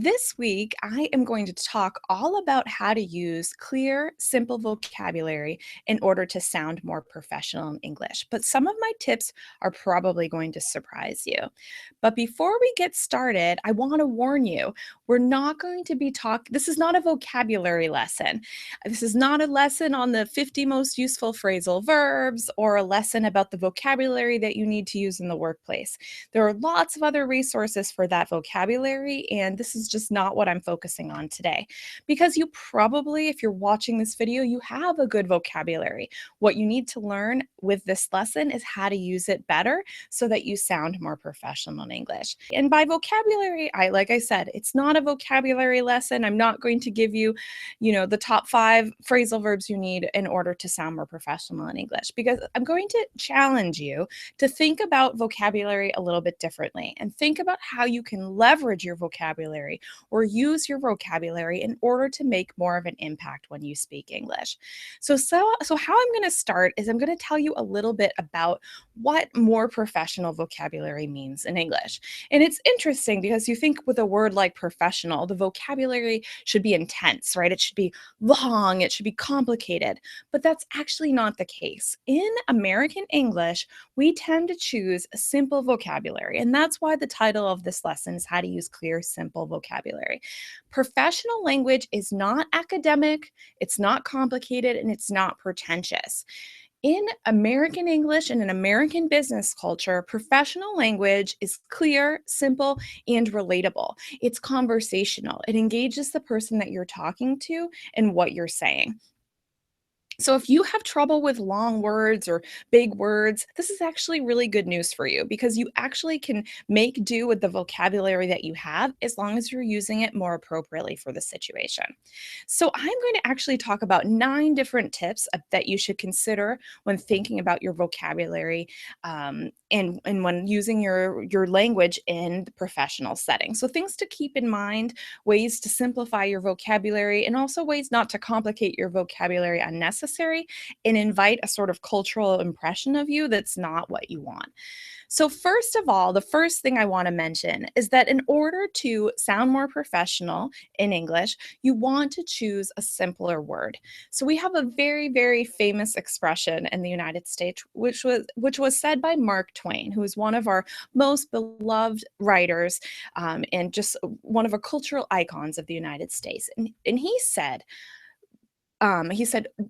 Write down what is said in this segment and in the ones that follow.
This week, I am going to talk all about how to use clear, simple vocabulary in order to sound more professional in English. But some of my tips are probably going to surprise you. But before we get started, I want to warn you, we're not going to be talking, this is not a vocabulary lesson. This is not a lesson on the 50 most useful phrasal verbs or a lesson about the vocabulary that you need to use in the workplace. There are lots of other resources for that vocabulary, and this is just not what I'm focusing on today. Because you probably, if you're watching this video, you have a good vocabulary. What you need to learn with this lesson is how to use it better so that you sound more professional in English. And by vocabulary, like I said, it's not a vocabulary lesson. I'm not going to give you, the top 5 phrasal verbs you need in order to sound more professional in English, because I'm going to challenge you to think about vocabulary a little bit differently and think about how you can leverage your vocabulary or use your vocabulary in order to make more of an impact when you speak English. So how I'm going to start is I'm going to tell you a little bit about what more professional vocabulary means in English. And it's interesting because you think with a word like professional, the vocabulary should be intense, right? It should be long, it should be complicated, but that's actually not the case. In American English, we tend to choose a simple vocabulary, and that's why the title of this lesson is How to Use Clear, Simple Vocabulary. Professional language is not academic, it's not complicated, and it's not pretentious. In American English and in American business culture, professional language is clear, simple, and relatable. It's conversational. It engages the person that you're talking to and what you're saying. So if you have trouble with long words or big words, this is actually really good news for you because you actually can make do with the vocabulary that you have as long as you're using it more appropriately for the situation. So I'm going to actually talk about 9 different tips that you should consider when thinking about your vocabulary and when using your language in the professional setting. So things to keep in mind, ways to simplify your vocabulary, and also ways not to complicate your vocabulary unnecessarily and invite a sort of cultural impression of you that's not what you want. So first of all, the first thing I want to mention is that in order to sound more professional in English, you want to choose a simpler word. So we have a very, very famous expression in the United States, which was said by Mark Twain, who is one of our most beloved writers and just one of our cultural icons of the United States. And he said,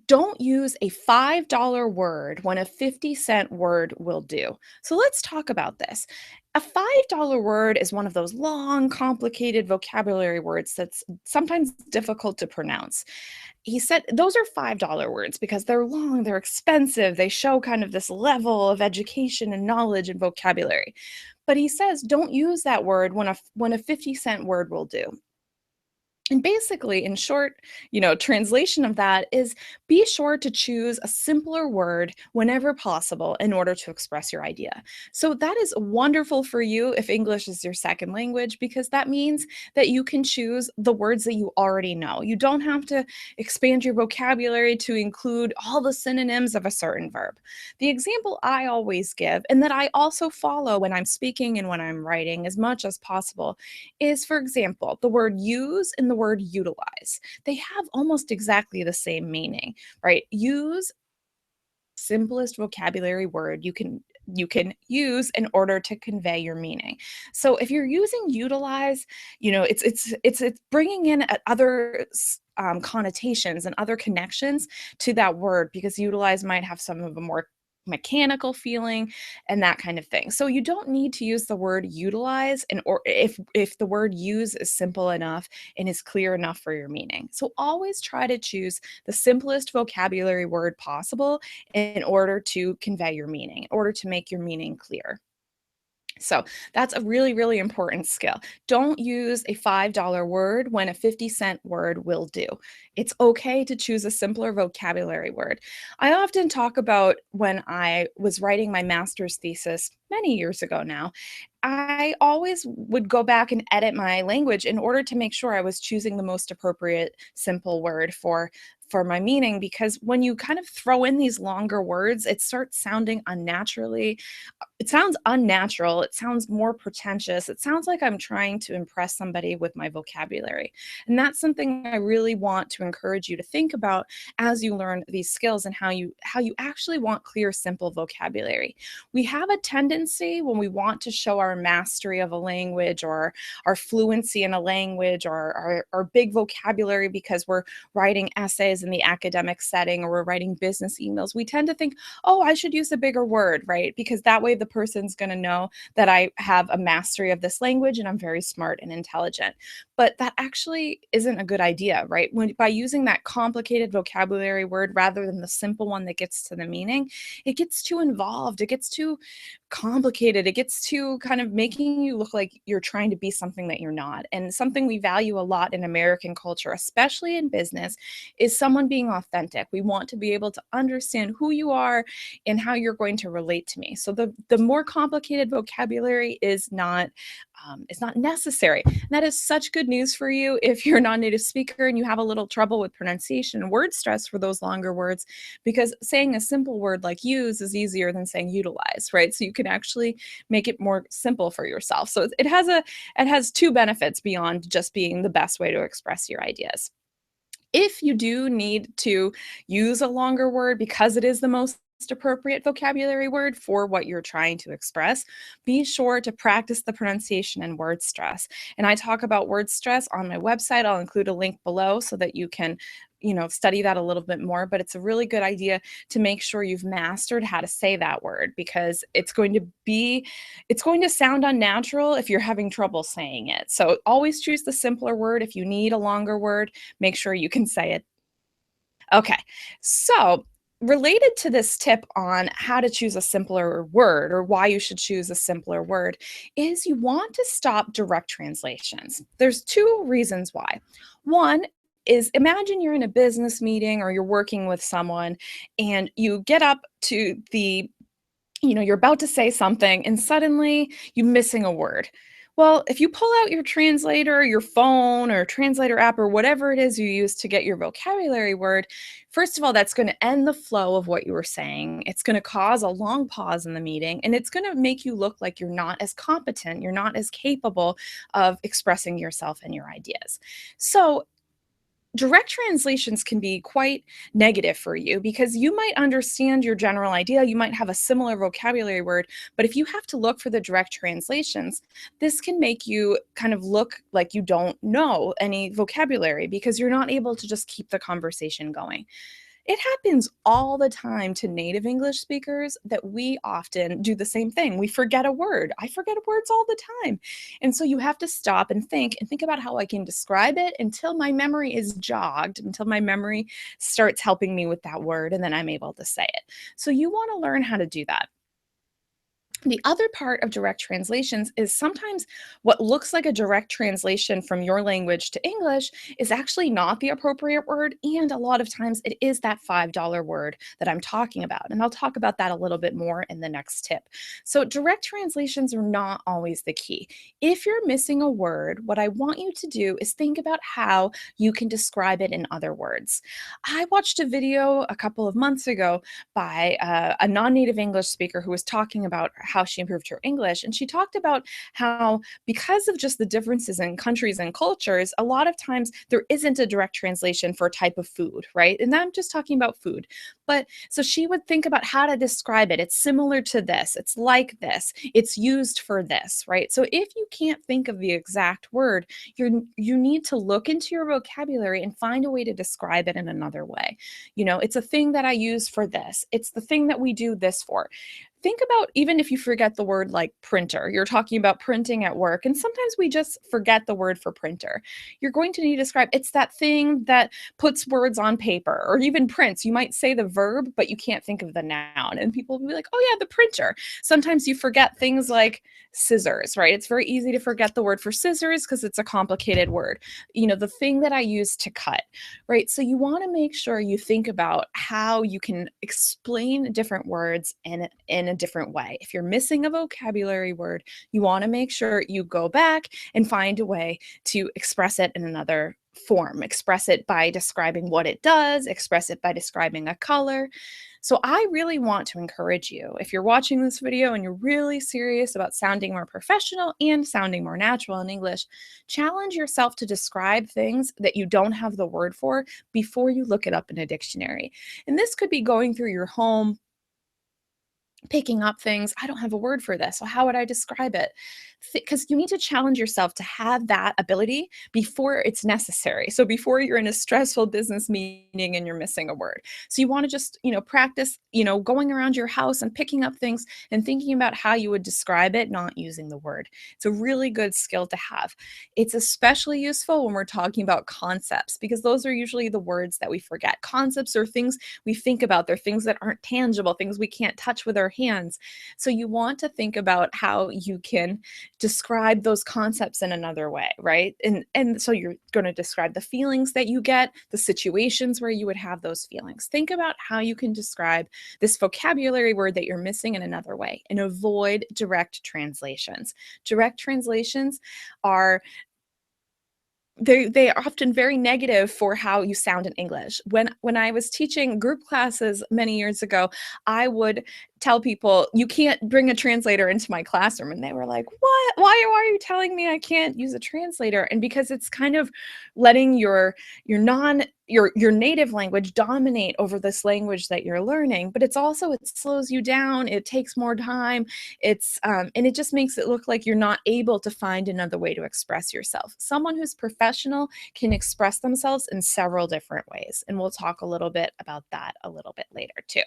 don't use a $5 word when a 50-cent word will do. So let's talk about this. A $5 word is one of those long, complicated vocabulary words that's sometimes difficult to pronounce. He said those are $5 words because they're long, they're expensive, they show kind of this level of education and knowledge and vocabulary. But he says, don't use that word when a 50-cent word will do. And basically, in short, translation of that is be sure to choose a simpler word whenever possible in order to express your idea. So that is wonderful for you if English is your second language, because that means that you can choose the words that you already know. You don't have to expand your vocabulary to include all the synonyms of a certain verb. The example I always give, and that I also follow when I'm speaking and when I'm writing as much as possible, is, for example, the word use and the word utilize. They have almost exactly the same meaning, right? Use, simplest vocabulary word you can use in order to convey your meaning. So if you're using utilize, it's bringing in other connotations and other connections to that word, because utilize might have some of a more mechanical feeling and that kind of thing. So you don't need to use the word utilize, and or if the word use is simple enough and is clear enough for your meaning. So always try to choose the simplest vocabulary word possible in order to convey your meaning, in order to make your meaning clear. So that's a really, really important skill. Don't use a $5 word when a 50-cent word will do. It's okay to choose a simpler vocabulary word. I often talk about when I was writing my master's thesis many years ago now, I always would go back and edit my language in order to make sure I was choosing the most appropriate simple word for my meaning, because when you kind of throw in these longer words, it starts sounding unnaturally. It sounds unnatural, it sounds more pretentious, it sounds like I'm trying to impress somebody with my vocabulary, and that's something I really want to encourage you to think about as you learn these skills, and how you actually want clear, simple vocabulary. We have a tendency when we want to show our mastery of a language, or our fluency in a language, or our big vocabulary because we're writing essays in the academic setting, or we're writing business emails, we tend to think, oh, I should use a bigger word, right? Because that way the person's going to know that I have a mastery of this language and I'm very smart and intelligent. But that actually isn't a good idea, right? By using that complicated vocabulary word rather than the simple one that gets to the meaning, it gets too involved, it gets too complicated, it gets too kind of making you look like you're trying to be something that you're not. And something we value a lot in American culture, especially in business, is someone being authentic. We want to be able to understand who you are and how you're going to relate to me. So the more complicated vocabulary is not necessary. And that is such good news for you if you're a non-native speaker and you have a little trouble with pronunciation and word stress for those longer words, because saying a simple word like use is easier than saying utilize, right? So you can actually make it more simple for yourself. So it has two benefits beyond just being the best way to express your ideas. If you do need to use a longer word because it is the most appropriate vocabulary word for what you're trying to express, be sure to practice the pronunciation and word stress. And I talk about word stress on my website. I'll include a link below so that you can, study that a little bit more. But it's a really good idea to make sure you've mastered how to say that word, because it's going to sound unnatural if you're having trouble saying it. So always choose the simpler word. If you need a longer word, make sure you can say it. Okay, so related to this tip on how to choose a simpler word, or why you should choose a simpler word, is you want to stop direct translations. There's two reasons why. One is, imagine you're in a business meeting or you're working with someone and you get up to you're about to say something and suddenly you're missing a word. Well, if you pull out your translator, your phone, or translator app, or whatever it is you use to get your vocabulary word, first of all, that's going to end the flow of what you were saying. It's going to cause a long pause in the meeting, and it's going to make you look like you're not as competent, you're not as capable of expressing yourself and your ideas. So direct translations can be quite negative for you, because you might understand your general idea, you might have a similar vocabulary word, but if you have to look for the direct translations, this can make you kind of look like you don't know any vocabulary because you're not able to just keep the conversation going. It happens all the time to native English speakers that we often do the same thing. We forget a word. I forget words all the time. And so you have to stop and think about how I can describe it until my memory is jogged, until my memory starts helping me with that word, and then I'm able to say it. So you want to learn how to do that. The other part of direct translations is sometimes what looks like a direct translation from your language to English is actually not the appropriate word. And a lot of times it is that $5 word that I'm talking about. And I'll talk about that a little bit more in the next tip. So direct translations are not always the key. If you're missing a word, what I want you to do is think about how you can describe it in other words. I watched a video a couple of months ago by a non-native English speaker who was talking about how she improved her English. And she talked about how, because of just the differences in countries and cultures, a lot of times there isn't a direct translation for a type of food, right? And I'm just talking about food. But so she would think about how to describe it. It's similar to this, it's like this, it's used for this, right? So if you can't think of the exact word, you need to look into your vocabulary and find a way to describe it in another way. It's a thing that I use for this. It's the thing that we do this for. Think about, even if you forget the word like printer, you're talking about printing at work, and sometimes we just forget the word for printer. You're going to need to describe, it's that thing that puts words on paper, or even prints. You might say the verb, but you can't think of the noun, and people will be like, oh yeah, the printer. Sometimes you forget things like scissors, right? It's very easy to forget the word for scissors because it's a complicated word. The thing that I use to cut, right? So you want to make sure you think about how you can explain different words in a different way. If you're missing a vocabulary word, you want to make sure you go back and find a way to express it in another form. Express it by describing what it does, express it by describing a color. So I really want to encourage you, if you're watching this video and you're really serious about sounding more professional and sounding more natural in English, challenge yourself to describe things that you don't have the word for before you look it up in a dictionary. And this could be going through your home, picking up things. I don't have a word for this. So how would I describe it? Because you need to challenge yourself to have that ability before it's necessary. So before you're in a stressful business meeting and you're missing a word. So you want to just, practice, going around your house and picking up things and thinking about how you would describe it, not using the word. It's a really good skill to have. It's especially useful when we're talking about concepts, because those are usually the words that we forget. Concepts are things we think about. They're things that aren't tangible, things we can't touch with our hands. So you want to think about how you can describe those concepts in another way, right? And so you're going to describe the feelings that you get, the situations where you would have those feelings. Think about how you can describe this vocabulary word that you're missing in another way, and avoid direct translations. Direct translations are they are often very negative for how you sound in English. When I was teaching group classes many years ago, I would tell people, "You can't bring a translator into my classroom." And they were like, "What? Why are you telling me I can't use a translator?" And because it's kind of letting your native language dominate over this language that you're learning, but it slows you down, it takes more time, and it just makes it look like you're not able to find another way to express yourself. Someone who's professional can express themselves in several different ways, and we'll talk a little bit about that a little bit later too.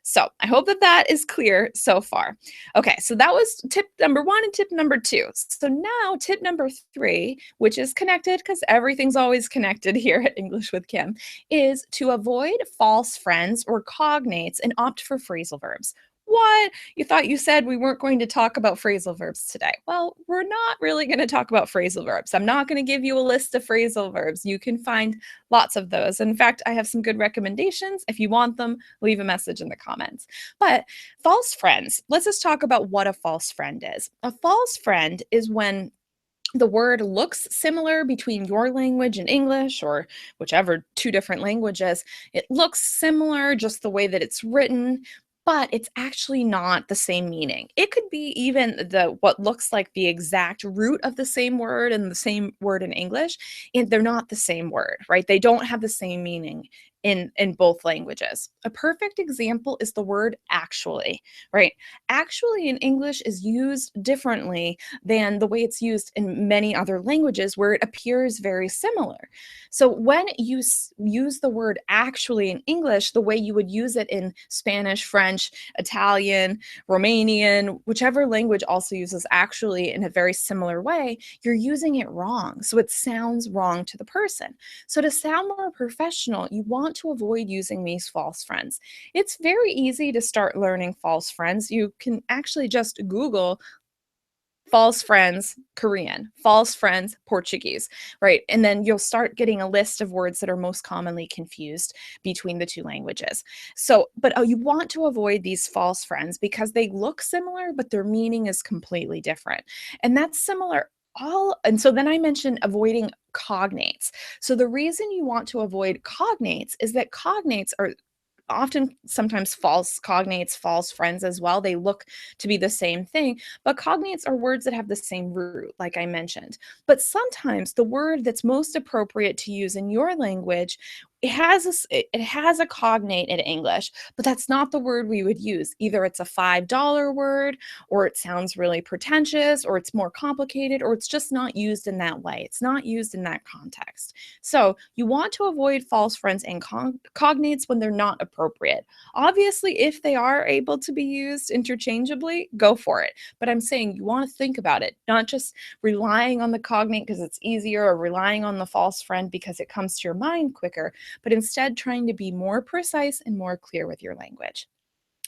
So I hope that that is clear so far. Okay, so that was tip number 1 and tip number 2. So now tip number 3, which is connected because everything's always connected here at English with Kim, is to avoid false friends or cognates and opt for phrasal verbs. What? You thought you said we weren't going to talk about phrasal verbs today. Well, we're not really going to talk about phrasal verbs. I'm not going to give you a list of phrasal verbs. You can find lots of those. In fact, I have some good recommendations. If you want them, leave a message in the comments. But false friends, let's just talk about what a false friend is. A false friend is when the word looks similar between your language and English, or whichever 2 different languages. It looks similar, just the way that it's written, but it's actually not the same meaning. It could be even what looks like the exact root of the same word and the same word in English, and they're not the same word, right? They don't have the same meaning in both languages. A perfect example is the word actually, right? Actually in English is used differently than the way it's used in many other languages where it appears very similar. So when you use the word actually in English, the way you would use it in Spanish, French, Italian, Romanian, whichever language also uses actually in a very similar way, you're using it wrong. So it sounds wrong to the person. So to sound more professional, you want to avoid using these false friends. It's very easy to start learning false friends. You can actually just Google false friends Korean, false friends Portuguese, right? And then you'll start getting a list of words that are most commonly confused between the 2 languages. So, but you want to avoid these false friends because they look similar, but their meaning is completely different. And that's similar and so then I mentioned avoiding cognates. So the reason you want to avoid cognates is that cognates are often sometimes false cognates, false friends as well. They look to be the same thing, but cognates are words that have the same root, like I mentioned. But sometimes the word that's most appropriate to use in your language, it has a cognate in English, but that's not the word we would use. Either it's a $5 word, or it sounds really pretentious, or it's more complicated, or it's just not used in that way. It's not used in that context. So you want to avoid false friends and cognates when they're not appropriate. Obviously, if they are able to be used interchangeably, go for it. But I'm saying you want to think about it, not just relying on the cognate because it's easier, or relying on the false friend because it comes to your mind quicker, but instead trying to be more precise and more clear with your language.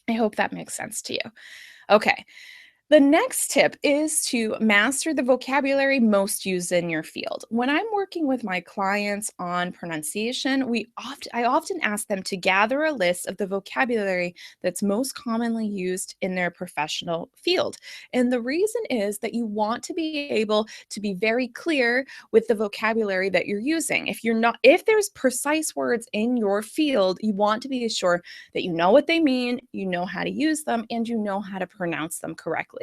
I hope that makes sense to you. Okay. The next tip is to master the vocabulary most used in your field. When I'm working with my clients on pronunciation, I often ask them to gather a list of the vocabulary that's most commonly used in their professional field. And the reason is that you want to be able to be very clear with the vocabulary that you're using. If there's precise words in your field, you want to be sure that you know what they mean, you know how to use them, and you know how to pronounce them correctly.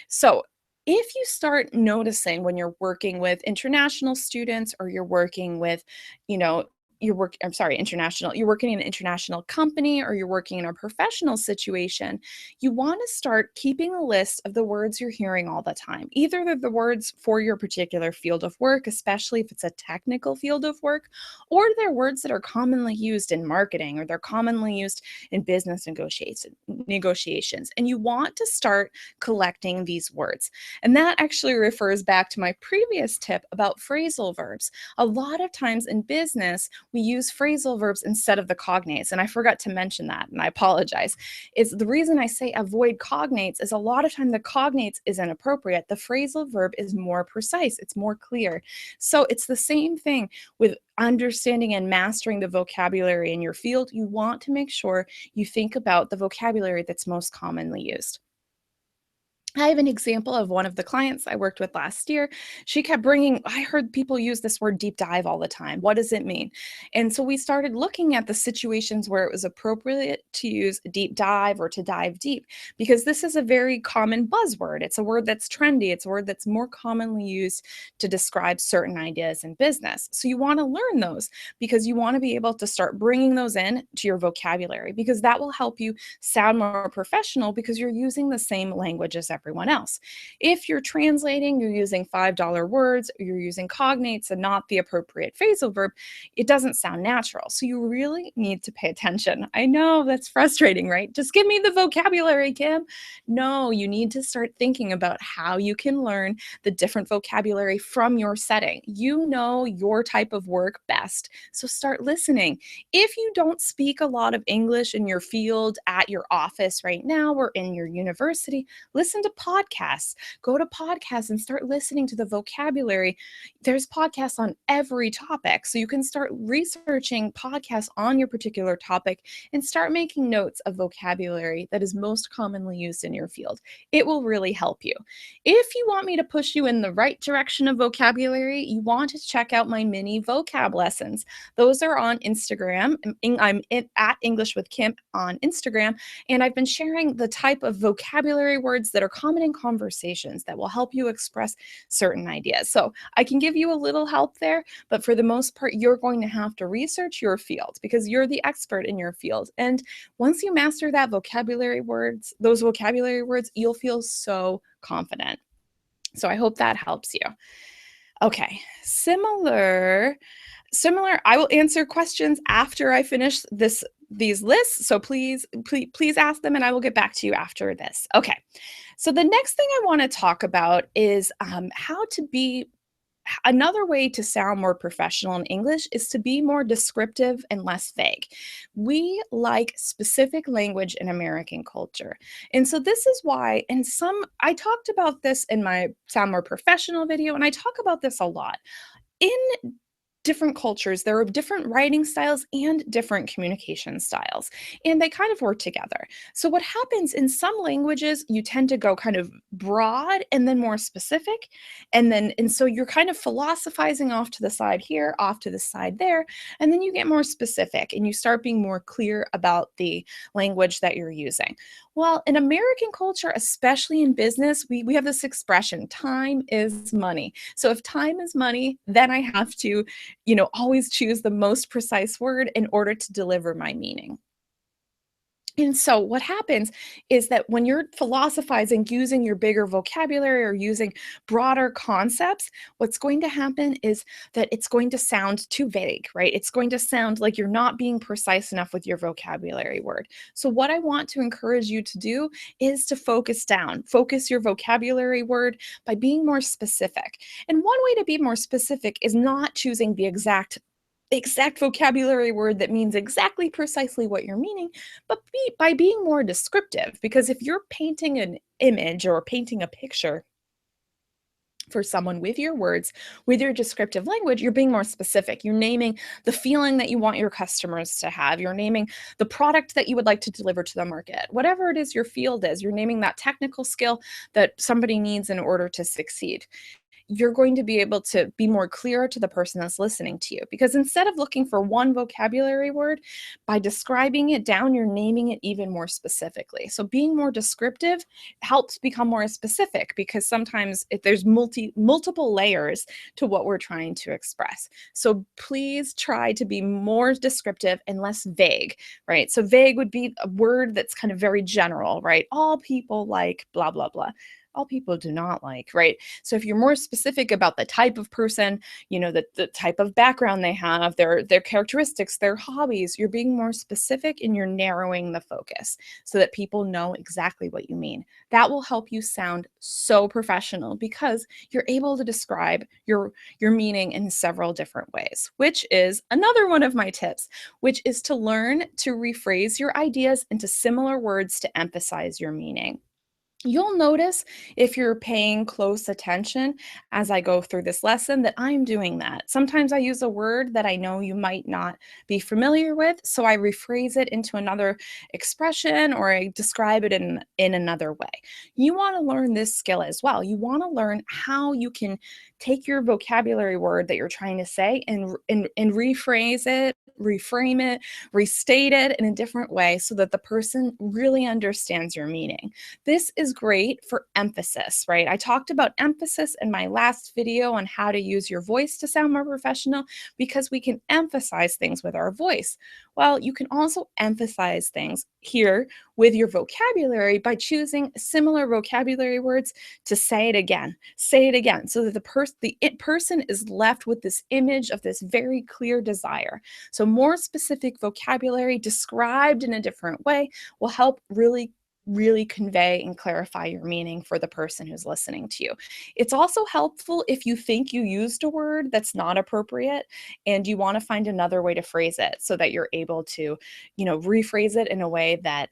So, if you start noticing when you're working with international students or you're working with, you know, international, you're working in an international company or you're working in a professional situation, you want to start keeping a list of the words you're hearing all the time. Either they're the words for your particular field of work, especially if it's a technical field of work, or they're words that are commonly used in marketing or they're commonly used in business negotiations. And you want to start collecting these words. And that actually refers back to my previous tip about phrasal verbs. A lot of times in business, we use phrasal verbs instead of the cognates. And I forgot to mention that, and I apologize. Is the reason I say avoid cognates is a lot of time the cognates is inappropriate. The phrasal verb is more precise, it's more clear. So it's the same thing with understanding and mastering the vocabulary in your field. You want to make sure you think about the vocabulary that's most commonly used. I have an example of one of the clients I worked with last year. She kept I heard people use this word deep dive all the time. What does it mean? And so we started looking at the situations where it was appropriate to use deep dive or to dive deep, because this is a very common buzzword. It's a word that's trendy. It's a word that's more commonly used to describe certain ideas in business. So you want to learn those because you want to be able to start bringing those in to your vocabulary, because that will help you sound more professional because you're using the same language as everyone else. If you're translating, you're using $5 words, or you're using cognates and not the appropriate phrasal verb, it doesn't sound natural. So you really need to pay attention. I know that's frustrating, right? Just give me the vocabulary, Kim. No, you need to start thinking about how you can learn the different vocabulary from your setting. You know your type of work best, so start listening. If you don't speak a lot of English in your field, at your office right now, or in your university, listen to podcasts. Go to podcasts and start listening to the vocabulary. There's podcasts on every topic, so you can start researching podcasts on your particular topic and start making notes of vocabulary that is most commonly used in your field. It will really help you. If you want me to push you in the right direction of vocabulary, you want to check out my mini vocab lessons. Those are on Instagram. At English with Kim on Instagram, and I've been sharing the type of vocabulary words that are common in conversations that will help you express certain ideas. So I can give you a little help there, but for the most part, you're going to have to research your field because you're the expert in your field. And once you master those vocabulary words, you'll feel so confident. So I hope that helps you. Okay, similar, I will answer questions after I finish these lists, so please ask them and I will get back to you after this. Okay, so the next thing I want to talk about is another way to sound more professional in English is to be more descriptive and less vague. We like specific language in American culture. And so this is why, I talked about this in my Sound More Professional video, and I talk about this a lot. In different cultures, there are different writing styles and different communication styles, and they kind of work together. So what happens in some languages, you tend to go kind of broad and then more specific, and so you're kind of philosophizing off to the side here, off to the side there, and then you get more specific and you start being more clear about the language that you're using. Well, in American culture, especially in business, we have this expression, time is money. So if time is money, then I have to always choose the most precise word in order to deliver my meaning. And so what happens is that when you're philosophizing using your bigger vocabulary or using broader concepts, what's going to happen is that it's going to sound too vague, right? It's going to sound like you're not being precise enough with your vocabulary word. So what I want to encourage you to do is to focus your vocabulary word by being more specific. And one way to be more specific is not choosing the exact exact vocabulary word that means exactly precisely what you're meaning, but by being more descriptive. Because if you're painting an image or painting a picture for someone with your words, with your descriptive language, you're being more specific. You're naming the feeling that you want your customers to have. You're naming the product that you would like to deliver to the market. Whatever it is your field is, you're naming that technical skill that somebody needs in order to succeed. You're going to be able to be more clear to the person that's listening to you. Because instead of looking for one vocabulary word, by describing it down, you're naming it even more specifically. So being more descriptive helps become more specific, because sometimes if there's multiple layers to what we're trying to express. So please try to be more descriptive and less vague, right? So vague would be a word that's kind of very general, right? All people like blah, blah, blah. All people do not like, right? So if you're more specific about the type of person, the type of background they have, their characteristics, their hobbies, you're being more specific and you're narrowing the focus so that people know exactly what you mean. That will help you sound so professional, because you're able to describe your meaning in several different ways, which is another one of my tips, which is to learn to rephrase your ideas into similar words to emphasize your meaning. You'll notice, if you're paying close attention as I go through this lesson, that I'm doing that. Sometimes I use a word that I know you might not be familiar with, so I rephrase it into another expression, or I describe it in another way. You want to learn this skill as well. You want to learn how you can take your vocabulary word that you're trying to say and rephrase it, reframe it, restate it in a different way so that the person really understands your meaning. This is great for emphasis, right? I talked about emphasis in my last video on how to use your voice to sound more professional, because we can emphasize things with our voice. Well, you can also emphasize things here with your vocabulary by choosing similar vocabulary words to say it again, so that the person is left with this image of this very clear desire. So more specific vocabulary described in a different way will help really convey and clarify your meaning for the person who's listening to you. It's also helpful if you think you used a word that's not appropriate and you want to find another way to phrase it, so that you're able to, rephrase it in a way that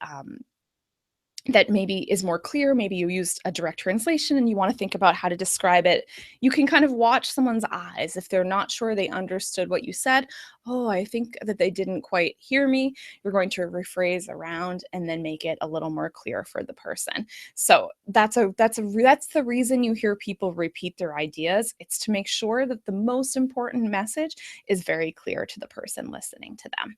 maybe is more clear. Maybe you used a direct translation and you want to think about how to describe it. You can kind of watch someone's eyes. If they're not sure they understood what you said, oh, I think that they didn't quite hear me, you're going to rephrase around and then make it a little more clear for the person. So that's the reason you hear people repeat their ideas. It's to make sure that the most important message is very clear to the person listening to them.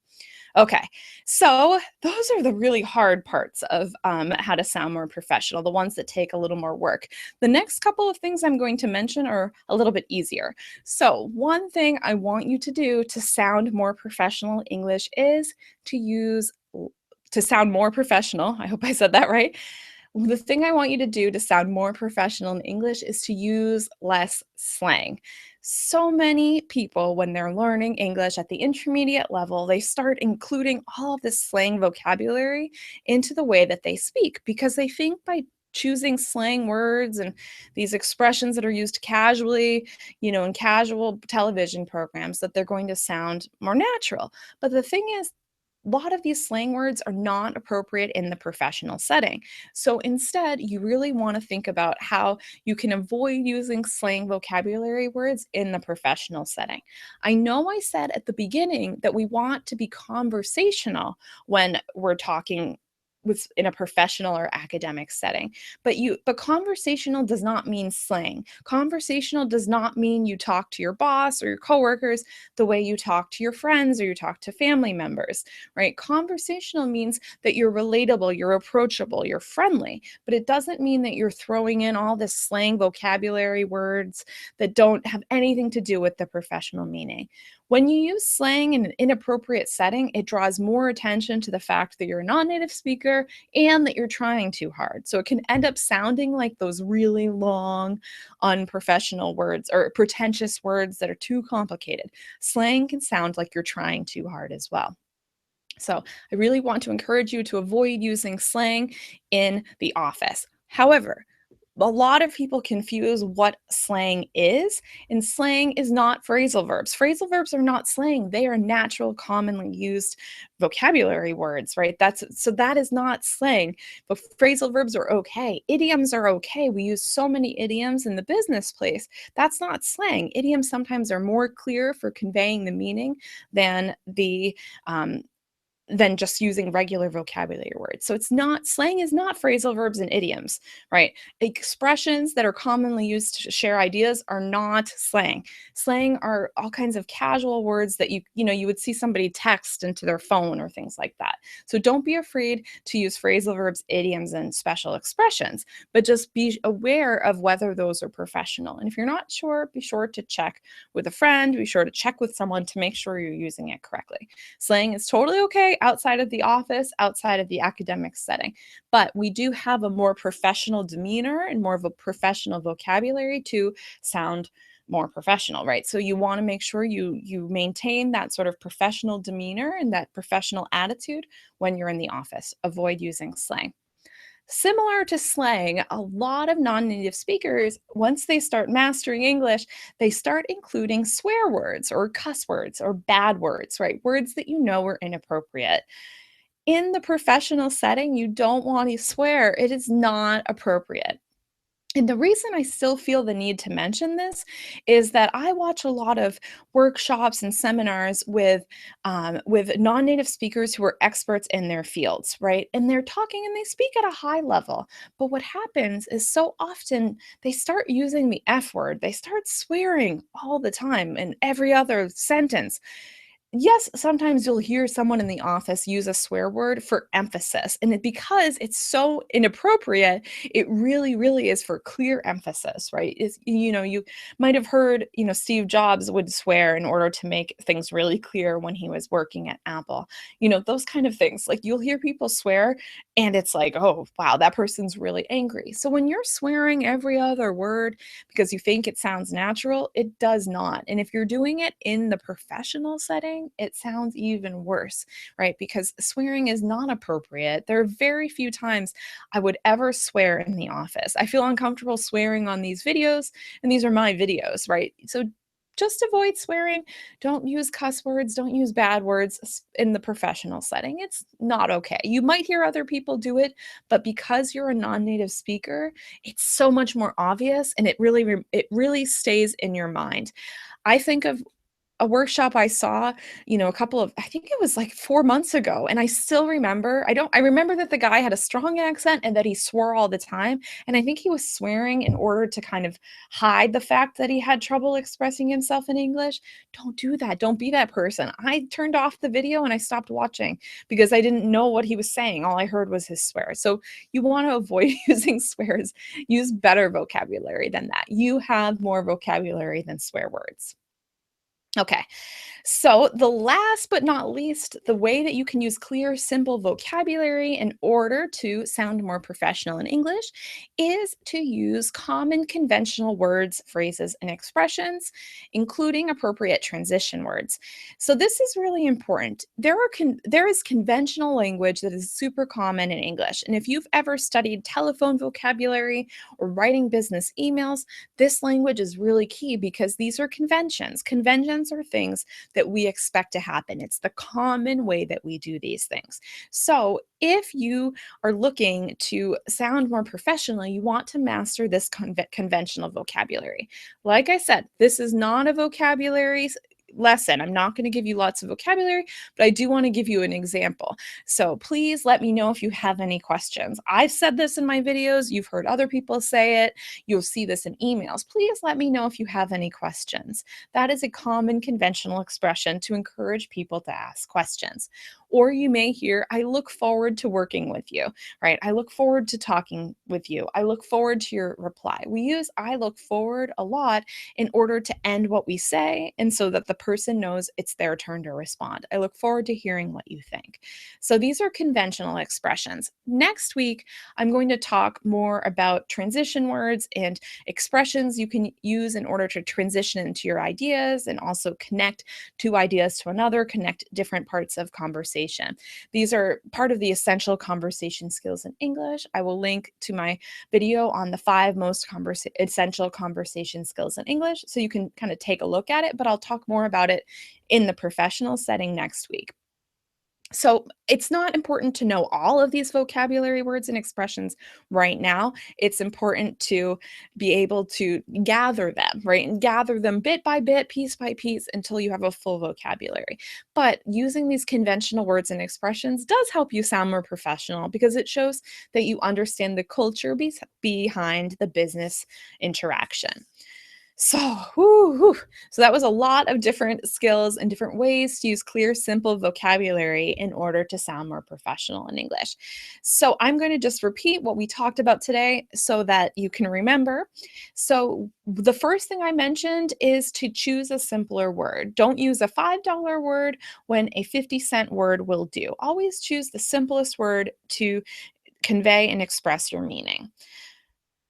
Okay, so those are the really hard parts of how to sound more professional, the ones that take a little more work. The next couple of things I'm going to mention are a little bit easier. So one thing I want you to do to sound more professional English is to sound more professional. I hope I said that right. The thing I want you to do to sound more professional in English is to use less slang. So many people, when they're learning English at the intermediate level, they start including all of this slang vocabulary into the way that they speak, because they think by choosing slang words and these expressions that are used casually, in casual television programs, that they're going to sound more natural. But the thing is, a lot of these slang words are not appropriate in the professional setting. So instead, you really want to think about how you can avoid using slang vocabulary words in the professional setting. I know I said at the beginning that we want to be conversational when we're talking in a professional or academic setting, but conversational does not mean slang. Conversational does not mean you talk to your boss or your coworkers the way you talk to your friends or you talk to family members, right? Conversational means that you're relatable, you're approachable, you're friendly, but it doesn't mean that you're throwing in all this slang vocabulary words that don't have anything to do with the professional meaning. When you use slang in an inappropriate setting, it draws more attention to the fact that you're a non-native speaker and that you're trying too hard. So it can end up sounding like those really long, unprofessional words or pretentious words that are too complicated. Slang can sound like you're trying too hard as well. So I really want to encourage you to avoid using slang in the office. However, a lot of people confuse what slang is, and slang is not phrasal verbs. Phrasal verbs are not slang. They are natural, commonly used vocabulary words, right? That is not slang. But phrasal verbs are okay. Idioms are okay. We use so many idioms in the business place. That's not slang. Idioms sometimes are more clear for conveying the meaning than the than just using regular vocabulary words. So it's not, slang is not phrasal verbs and idioms, right? Expressions that are commonly used to share ideas are not slang. Slang are all kinds of casual words that you would see somebody text into their phone or things like that. So don't be afraid to use phrasal verbs, idioms, and special expressions, but just be aware of whether those are professional. And if you're not sure, be sure to check with a friend, be sure to check with someone to make sure you're using it correctly. Slang is totally okay outside of the office, outside of the academic setting, but we do have a more professional demeanor and more of a professional vocabulary to sound more professional, right? So you want to make sure you maintain that sort of professional demeanor and that professional attitude when you're in the office. Avoid using slang. Similar to slang, a lot of non-native speakers, once they start mastering English, they start including swear words or cuss words or bad words, right? Words that you know are inappropriate. In the professional setting, you don't want to swear. It is not appropriate. And the reason I still feel the need to mention this is that I watch a lot of workshops and seminars with non-native speakers who are experts in their fields, right? And they're talking and they speak at a high level. But what happens is so often they start using the F word. They start swearing all the time in every other sentence. Yes, sometimes you'll hear someone in the office use a swear word for emphasis, and because it's so inappropriate, it really, really is for clear emphasis, right? You might have heard, Steve Jobs would swear in order to make things really clear when he was working at Apple. Those kind of things. Like you'll hear people swear, and it's like, oh, wow, that person's really angry. So when you're swearing every other word because you think it sounds natural, it does not. And if you're doing it in the professional setting, it sounds even worse, right? Because swearing is not appropriate. There are very few times I would ever swear in the office. I feel uncomfortable swearing on these videos, and these are my videos, right? So just avoid swearing. Don't use cuss words. Don't use bad words in the professional setting. It's not okay. You might hear other people do it, but because you're a non-native speaker, it's so much more obvious, and it really stays in your mind. I think of a workshop I saw, I think it was like 4 months ago, and I still remember. I remember that the guy had a strong accent and that he swore all the time, and I think he was swearing in order to kind of hide the fact that he had trouble expressing himself in English. Don't do that. Don't be that person. I turned off the video and I stopped watching because I didn't know what he was saying. All I heard was his swear. So you want to avoid using swears. Use better vocabulary than that. You have more vocabulary than swear words. Okay, so the last but not least, the way that you can use clear, simple vocabulary in order to sound more professional in English is to use common conventional words, phrases, and expressions, including appropriate transition words. So this is really important. There is conventional language that is super common in English, and if you've ever studied telephone vocabulary or writing business emails, this language is really key because these are conventions. Conventions are things that we expect to happen. It's the common way that we do these things. So if you are looking to sound more professional, you want to master this conventional vocabulary. Like I said, this is not a vocabulary lesson. I'm not going to give you lots of vocabulary, but I do want to give you an example. So please let me know if you have any questions. I've said this in my videos. You've heard other people say it. You'll see this in emails. Please let me know if you have any questions. That is a common conventional expression to encourage people to ask questions. Or you may hear, I look forward to working with you, right? I look forward to talking with you. I look forward to your reply. We use I look forward a lot in order to end what we say and so that the person knows it's their turn to respond. I look forward to hearing what you think. So these are conventional expressions. Next week, I'm going to talk more about transition words and expressions you can use in order to transition into your ideas and also connect two ideas to another, connect different parts of conversation. These are part of the essential conversation skills in English. I will link to my video on the 5 most essential conversation skills in English so you can kind of take a look at it, but I'll talk more about it in the professional setting next week. So it's not important to know all of these vocabulary words and expressions right now. It's important to be able to gather them, right? And gather them bit by bit, piece by piece until you have a full vocabulary. But using these conventional words and expressions does help you sound more professional because it shows that you understand the culture behind the business interaction. So, so that was a lot of different skills and different ways to use clear, simple vocabulary in order to sound more professional in English. So I'm going to just repeat what we talked about today so that you can remember. So the first thing I mentioned is to choose a simpler word. Don't use a $5 word when a 50-cent word will do. Always choose the simplest word to convey and express your meaning.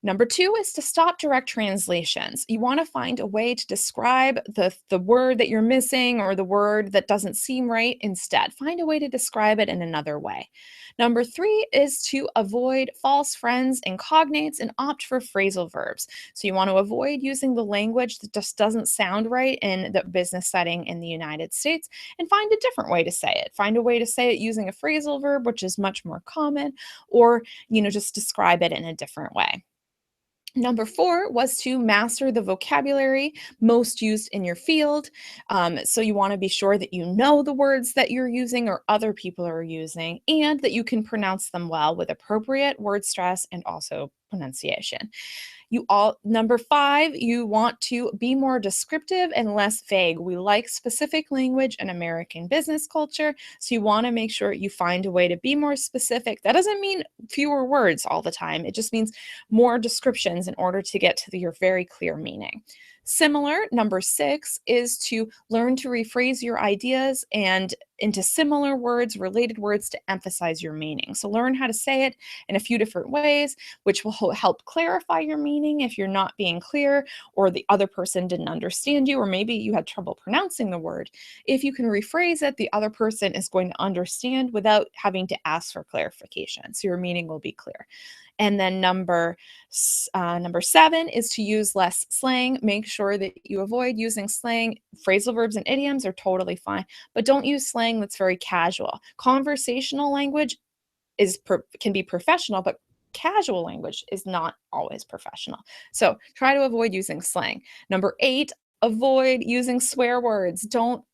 Number 2 is to stop direct translations. You want to find a way to describe the word that you're missing or the word that doesn't seem right instead. Find a way to describe it in another way. Number 3 is to avoid false friends and cognates and opt for phrasal verbs. So you want to avoid using the language that just doesn't sound right in the business setting in the United States and find a different way to say it. Find a way to say it using a phrasal verb, which is much more common, or just describe it in a different way. Number 4 was to master the vocabulary most used in your field. So you want to be sure that you know the words that you're using or other people are using, and that you can pronounce them well with appropriate word stress and also pronunciation. Number 5, you want to be more descriptive and less vague. We like specific language in American business culture, so you want to make sure you find a way to be more specific. That doesn't mean fewer words all the time. It just means more descriptions in order to get to your very clear meaning. Similar, number 6 is to learn to rephrase your ideas and into similar words, related words to emphasize your meaning. So learn how to say it in a few different ways, which will help clarify your meaning if you're not being clear or the other person didn't understand you, or maybe you had trouble pronouncing the word. If you can rephrase it, the other person is going to understand without having to ask for clarification. So your meaning will be clear. And then number 7 is to use less slang. Make sure that you avoid using slang. Phrasal verbs and idioms are totally fine, but don't use slang that's very casual. Conversational language can be professional, but casual language is not always professional. So try to avoid using slang. Number 8, avoid using swear words. Don't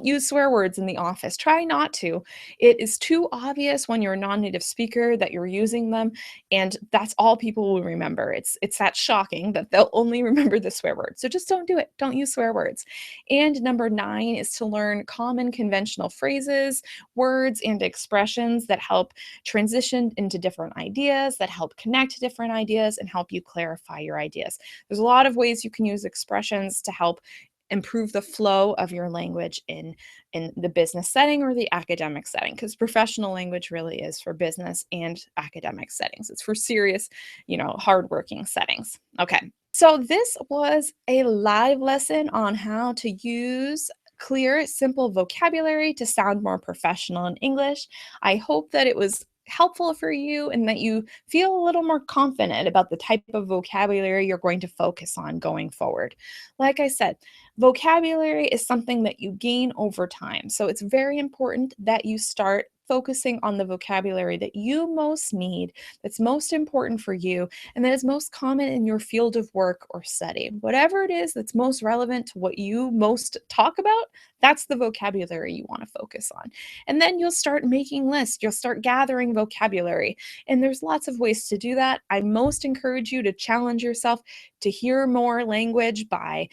use swear words in the office. Try not to. It is too obvious when you're a non-native speaker that you're using them, and that's all people will remember. It's that shocking that they'll only remember the swear word. So just don't do it. Don't use swear words. And number 9 is to learn common conventional phrases, words, and expressions that help transition into different ideas, that help connect different ideas, and help you clarify your ideas. There's a lot of ways you can use expressions to help improve the flow of your language in the business setting or the academic setting, because professional language really is for business and academic settings. It's for serious, hardworking settings. Okay, so this was a live lesson on how to use clear, simple vocabulary to sound more professional in English. I hope that it was helpful for you and that you feel a little more confident about the type of vocabulary you're going to focus on going forward. Like I said, vocabulary is something that you gain over time. So it's very important that you start focusing on the vocabulary that you most need, that's most important for you, and that is most common in your field of work or study. Whatever it is that's most relevant to what you most talk about, that's the vocabulary you want to focus on. And then you'll start making lists, you'll start gathering vocabulary. And there's lots of ways to do that. I most encourage you to challenge yourself to hear more language by,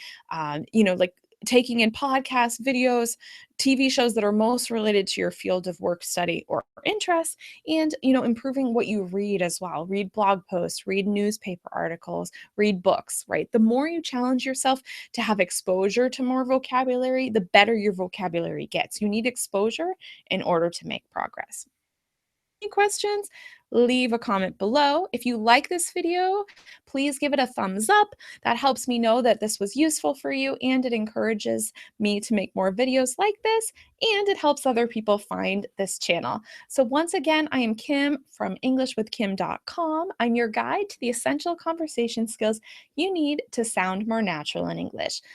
taking in podcasts, videos, TV shows that are most related to your field of work, study, or interest, and improving what you read as well. Read blog posts, read newspaper articles, read books, right? The more you challenge yourself to have exposure to more vocabulary, the better your vocabulary gets. You need exposure in order to make progress. Any questions? Leave a comment below. If you like this video, please give it a thumbs up. That helps me know that this was useful for you, and it encourages me to make more videos like this, and it helps other people find this channel. So once again, I am Kim from EnglishWithKim.com. I'm your guide to the essential conversation skills you need to sound more natural in English.